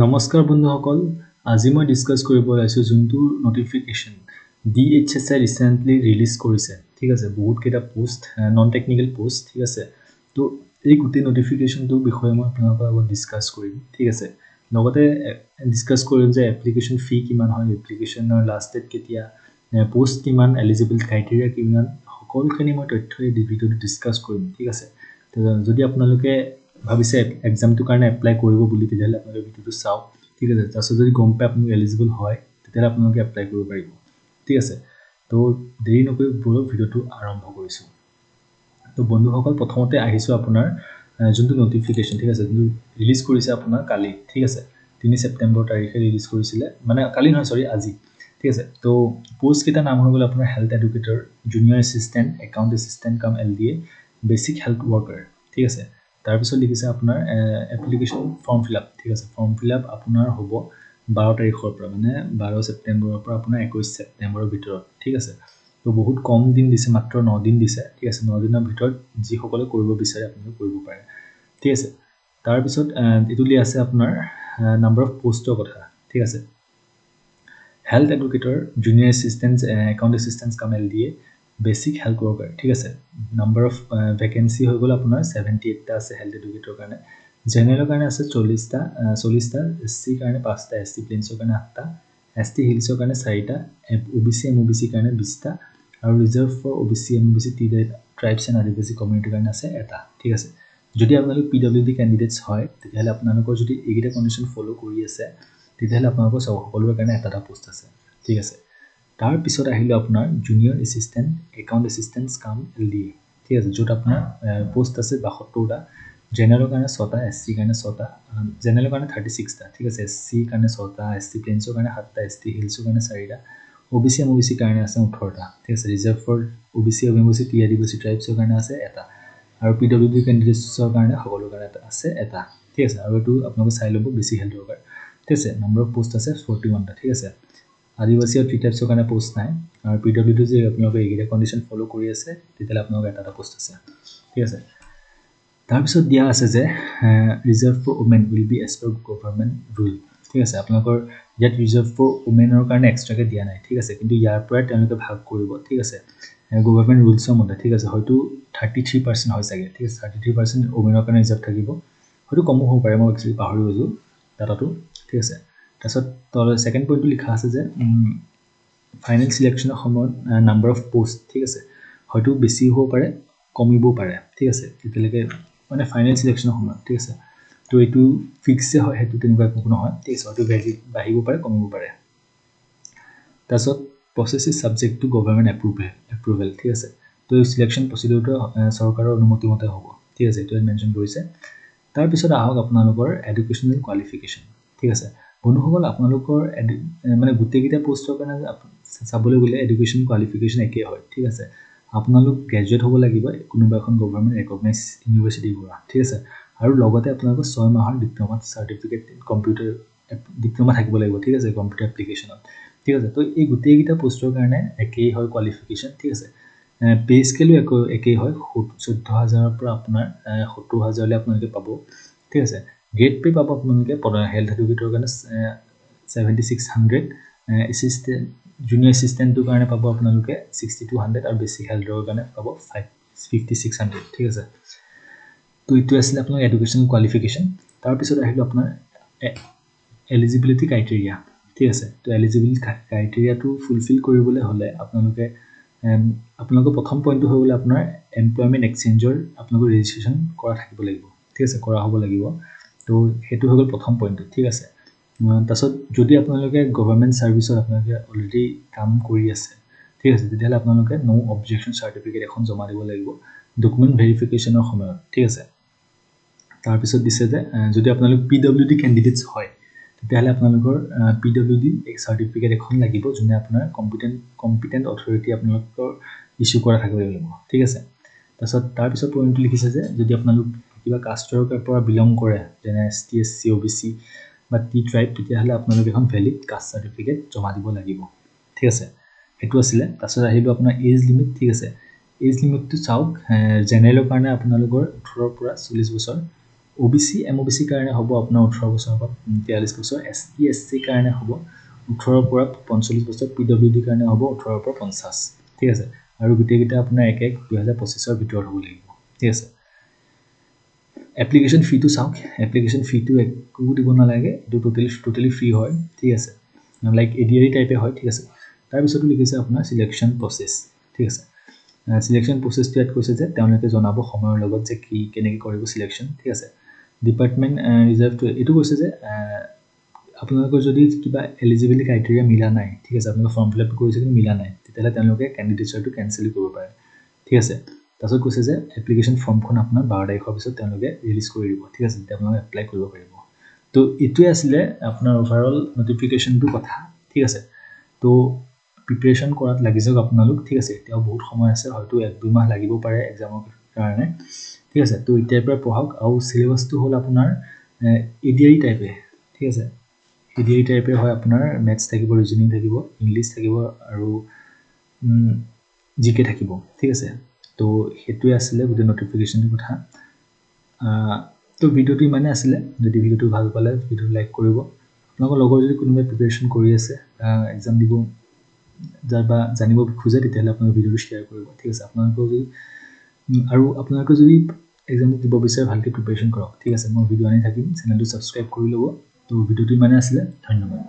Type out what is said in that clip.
নমস্কাৰ বন্ধুসকল আজি মই ডিসকাস কৰিব লাইছো যোনটো নোটিফিকেশন DHSI ৰিসেন্টলি ৰিলিজ কৰিছে ঠিক আছে বহুত কেটা পোষ্ট নন টেকনিক্যাল পোষ্ট ঠিক আছে তো এই গুটি নোটিফিকেশনটো বিষয়ে মই আপোনালোকৰ লগত ডিসকাস কৰিম ঠিক আছে লগতে ডিসকাস কৰিম যে এপ্লিকেশন ফি কিমান হয় এপ্লিকেশনৰ লাষ্ট ডেট কেতিয়া পোষ্ট কিমান এলিজিবল ক্ৰাইটেৰিয়া কিমান সকলোখিনি মই তথ্য এই ভিডিঅ'টো ডিসকাস কৰিম ঠিক আছে তো যদি আপোনালোকে ভাবিছে এক্সামটো কাৰণে এপ্লাই কৰিব বুলি তেতিয়াহলে আপোনালোকে ভিডিঅ'টো চাওক ঠিক আছে তাৰপিছত যদি গম পায় আপুনি এলিজিবল হয় তেতিয়াহলে আপোনালোকে এপ্লাই কৰিব পাৰিব ঠিক আছে তো দেৰি নকৰি পুৰো ভিডিঅ'টো আৰম্ভ কৰিছো তো বন্ধুসকল প্ৰথমতে আহিছো আপোনাৰ যোনটো নোটিফিকেশন ঠিক আছে যোনটো ৰিলিজ কৰিছে আপোনাৰ কালি ঠিক আছে 3 ছেপ্টেম্বৰ তাৰিখে ৰিলিজ কৰিছিলে মানে কালি নহয় সৰি আজি ঠিক আছে তো পোষ্ট কেটা নাম হৈ গ'ল আপোনাৰ health educator junior assistant account assistant কাম LDA বেসিক হেলথ ওয়াৰ্কাৰ ঠিক আছে তাৰ পিছত লিখিছে আপোনাৰ এপ্লিকেশন ফৰ্ম ফিলআপ ঠিক আছে ফৰ্ম ফিলআপ আপোনাৰ হ'ব 12 তাৰিখৰ পৰা মানে 12 ছেপ্টেম্বৰৰ পৰা আপোনাৰ 21 ছেপ্টেম্বৰৰ ভিতৰত ঠিক আছে তো বহুত কম দিন দিছে মাত্ৰ 9 দিন দিছে ঠিক আছে 9 দিনৰ ভিতৰত যি সকলে কৰিব বিচাৰে আপুনি কৰিব পাৰে ঠিক আছে তাৰ পিছত এটুলি আছে আপোনাৰ নাম্বাৰ অফ পোষ্টৰ কথা ঠিক আছে health educator junior assistant account assistant কাম LDA বেসিক হেলথ ওয়াৰ্কাৰ ঠিক আছে নাম্বাৰ অফ ভ্যাকেন্সি হৈ গ'ল আপোনাৰ 78 টা আছে হেলথ এডুকেটৰ কাৰণে জেনাৰেলৰ কাৰণে আছে 40 টা SC কাৰণে 5 টা SC প্লেনছৰ কাৰণে 8 টা ST হিলছৰ কাৰণে 4 টা OBC MOBC কাৰণে 20 টা আৰু reserve for OBC MOBC tribes and আদিবাসী কমিউনিটিৰ কাৰণে আছে এটা ঠিক আছে যদি আপোনালোক PWD ক্যান্ডিডেটস হয় তেতিয়াহলে আপোনালোকৰ যদি এইগিটা কন্ডিশন ফলো কৰি আছে তেতিয়াহলে আপোনালোকৰ সকলোৰে কাৰণে এটা পোষ্ট আছে ঠিক আছে তাৰ পিছত আহিলো আপোনাৰ জুনিয়ৰ এসিস্ট্যান্ট একাউন্ট এসিস্ট্যান্ট কাম LDA ঠিক আছে যত আপোনাৰ পোষ্ট আছে 72 টা জেনাৰেলৰ কাৰণে 6 টা SC কাৰণে 6 টা জেনাৰেলৰ কাৰণে 36 টা ঠিক আছে SC কাৰণে 6 টা SC প্লেনছৰ কাৰণে 7 টা ST হিলছৰ কাৰণে 4 টা OBC MOBC কাৰণে আছে 18 টা ঠিক আছে ৰিজাৰ্ভ ফৰ OBC MOBC আদিবাসী ট্ৰাইবছৰ কাৰণে আছে এটা আৰু PWD ক্যান্ডিডেটছৰ কাৰণে সকলোৰ কাৰণে আছে এটা ঠিক আছে আৰু এটো আপোনালোকে চাই ল'ব বেসিক হেলথ ওয়াৰ্কাৰ ঠিক আছে নম্বৰ অফ পোষ্ট আছে 41 টা ঠিক আছে আদিবাসী আৰু ট্ৰাইবছৰ কাৰণে পোষ্ট নাই আৰু PWD যে আপোনালোকে এইগিটা কন্ডিশন ফলো কৰি আছে তেতিয়ালে আপোনালোকৰ এটা পোষ্ট আছে ঠিক আছে তাৰ পিছত দিয়া আছে যে reserve for women will be as per government rule ঠিক আছে আপোনালোকৰ ইয়াত ৰিজাৰ্ভ ফৰ ওমেনৰ কাৰণে এক্সট্ৰাকে দিয়া নাই ঠিক আছে কিন্তু ইয়াৰ পৰা তেওঁলোকে ভাগ কৰিব ঠিক আছে গভৰ্নমেন্ট ৰুলছৰ মতে ঠিক আছে হয়তো 33% হয় চাগে ঠিক আছে 33% ওমেনৰ কাৰণে ৰিজাৰ্ভ থাকিব হয়তো কম হ'ব পাৰে মই একচুয়ালি পাহৰি গৈছো ডাটাটো ঠিক আছে তাৰছত তল সেকেন্ড পইণ্টটো লিখা আছে যে ফাইনেল সিলেকশনৰ সময়ত নাম্বাৰ অফ পোষ্ট ঠিক আছে হয়তো বেছি হ'ব পাৰে কমিবও পাৰে ঠিক আছে এতিয়ালৈকে মানে ফাইনেল সিলেকশনৰ সময়ত ঠিক আছে তো এটো ফিক্সে হয় হেতু তেনেকুৱা কোনো নহয় ঠিক আছে হয়তো ভ্যালিড বাঢ়িব পাৰে কমিব পাৰে তাৰছত process is subject to government approval ঠিক আছে তো সিলেকশন প্ৰসিডিউৰটো চৰকাৰৰ অনুমতি মতে হ'ব ঠিক আছে এটো মেনশন কৰিছে তাৰ পিছত আহক আপোনালোকৰ এডুকেশনাল কোৱালিফিকেশন ঠিক আছে বন্ধুসকল আপোনালোকৰ মানে গুটেকিটা পোষ্টৰ কাৰণে চাবলৈ গলে এডুকেশন কোৱালিফিকেশন একে হয় ঠিক আছে আপোনালোক গ্ৰেজুৱেট হ'ব লাগিব কোনোবা এখন গভৰ্নমেন্ট ৰেকগনাইজ ইউনিভাৰ্সিটিৰ পৰা ঠিক আছে আৰু লগতে আপোনালোকৰ 6 মাহৰ diploma certificate in computer diploma থাকিব লাগিব ঠিক আছে কম্পিউটাৰ এপ্লিকেশনত ঠিক আছে তো এই গুটেকিটা পোষ্টৰ কাৰণে একেই হয় কোৱালিফিকেশন ঠিক আছে পে স্কেলও একেই হয় 14000 ৰ পৰা আপোনাৰ 70000 লৈ আপোনালোকে পাব ঠিক আছে গ্ৰেড পে পাব আপোনালোকে হেলথ এডুকেটৰ কাৰণে 7600 এসিস্ট্যান্ট জুনিয়ৰ এসিস্ট্যান্টৰ কাৰণে পাব আপোনালোকে 6200 আৰু বেসিক হেলথৰ কাৰণে পাব 5600 ঠিক আছে তো ইটো আছিল আপোনাৰ এডুকেশনাল কোৱালিফিকেশন তাৰ পিছত আহিলো আপোনাৰ এলিজিবিলিটি ক্ৰাইটেৰিয়া ঠিক আছে তো এলিজিবিলিটি ক্ৰাইটেৰিয়াটো ফুলফিল কৰিবলৈ হলে আপোনালোকৰ প্ৰথম পইণ্টটো হৈ গ'ল আপোনাৰ এমপ্লয়মেন্ট এক্সচেঞ্জৰ আপোনালোকৰ ৰেজিষ্ট্ৰেচন কৰা থাকিব লাগিব ঠিক আছে কৰা হ'ব লাগিব তো হেতু হৈ গ'ল প্ৰথম পইণ্টটো ঠিক আছে তাৰছত যদি আপোনালোকে গভৰ্নমেন্ট সাৰ্ভিসত আপোনালোকে অলৰেডি কাম কৰি আছে ঠিক আছে তেতিয়াহলে আপোনালোকে নো অবজেকশন সাৰ্টিফিকেট এখন জমা দিব লাগিব ডকুমেন্ট ভেৰিফিকেশনৰ সময়ত ঠিক আছে তাৰ পিছত দিছে যে যদি আপোনালোক PWD ক্যান্ডিডেটস হয় তেতিয়াহলে আপোনালোকৰ PWD সাৰ্টিফিকেট এখন লাগিব যোনে আপোনাৰ কম্পিটেন্ট অথৰিটি আপোনালোকৰ ইস্যু কৰা থাকিব লাগিব ঠিক আছে তাৰ পিছত পইণ্টটো লিখিছে যে যদি আপোনালোক কিবা কাষ্টৰ পৰা বিলং কৰে যেনে ST SC OBC বা T ট্ৰাইব তেতিয়াহলে আপোনালোক এখন ভ্যালিড কাষ্ট সাৰ্টিফিকেট জমা দিব লাগিব ঠিক আছে এটো আছিল তাৰছত আহিলো আপোনাৰ এজ লিমিট ঠিক আছে এজ লিমিটটো চাওক জেনাৰেলৰ কাৰণে আপোনালোকৰ 18 পৰা 40 বছৰ OBC MOBC কাৰণে হ'ব আপোনাৰ 18 বছৰৰ পৰা 43 বছৰ, ST SC কাৰণে হ'ব 18 পৰা 45 বছৰ, PWD কাৰণে হ'ব 18 পৰা 50, ঠিক আছে। আৰু গোটেইকেইটা আপোনাৰ 1/1/2025 ভিতৰত হ'ব লাগিব, ঠিক আছে। এপ্লিকেশ্যন ফিটো চাওক, এপ্লিকেশ্যন ফিটো একো দিব নালাগে, এইটো টোটেলি ফ্ৰী হয়, ঠিক আছে। লাইক ADRE টাইপে হয়, ঠিক আছে। তাৰপিছতো লিখিছে আপোনাৰ চিলেকশ্যন প্ৰচেছ, ঠিক আছে। চিলেকশ্যন প্ৰচেছটো ইয়াত কৈছে যে তেওঁলোকে জনাব সময়ৰ লগত যে কি কেনেকৈ কৰিব চিলেকশ্যন, ঠিক আছে। ডিপাৰ্টমেণ্ট ৰিজাৰ্ভটো এইটো কৈছে যে আপোনালোকৰ যদি কিবা এলিজিবিলিটি ক্ৰাইটেৰিয়া মিলা নাই, ঠিক আছে, আপোনালোকে ফৰ্ম ফিল আপ কৰিছে কিন্তু মিলা নাই, তেতিয়াহ'লে তেওঁলোকে কেণ্ডিডেটছৰটো কেঞ্চেল কৰিব পাৰে, ঠিক আছে। তাৰপিছত কৈছে যে এপ্লিকেশ্যন ফৰ্মখন আপোনাৰ 12 তাৰিখৰ পিছত তেওঁলোকে ৰিলিজ কৰি দিব, ঠিক আছে, তেতিয়া আপোনালোকে এপ্লাই কৰিব পাৰিব। তো এইটোৱে আছিলে আপোনাৰ অভাৰঅল নটিফিকেশ্যনটোৰ কথা, ঠিক আছে। তো প্ৰিপেৰেশ্যন কৰাত লাগি যাওক আপোনালোক, ঠিক আছে। এতিয়াও বহুত সময় আছে, হয়তো 1-2 মাহ লাগিব পাৰে এক্সামৰ কাৰণে, ঠিক আছে। তো এতিয়াৰ পৰা পঢ়ক। আৰু চিলেবাছটো হ'ল আপোনাৰ ADRE টাইপে, ঠিক আছে। ADRE টাইপে হয়, আপোনাৰ মেথছ থাকিব, ৰিজনিং থাকিব, ইংলিছ থাকিব আৰু GK থাকিব, ঠিক আছে। তো সেইটোৱে আছিলে গোটেই নটিফিকেশ্যনটোৰ কথা। তো ভিডিঅ'টো ইমানে আছিলে। যদি ভিডিঅ'টো ভাল পালে ভিডিঅ'টো লাইক কৰিব। আপোনালোকৰ লগৰ যদি কোনোবাই প্ৰিপেৰেশ্যন কৰি আছে, এক্সাম দিব যাৰ বা জানিব খোজে, তেতিয়াহ'লে আপোনালোকে ভিডিঅ'টো শ্বেয়াৰ কৰিব, ঠিক আছে। আপোনালোকে যদি এক্সামটো দিব বিচাৰে, ভালকৈ প্ৰিপেৰেশ্যন কৰক, ঠিক আছে। মই ভিডিঅ' আনি থাকিম, চেনেলটো ছাবস্ক্ৰাইব কৰি ল'ব। তো ভিডিঅ'টো ইমানে আছিলে, ধন্যবাদ।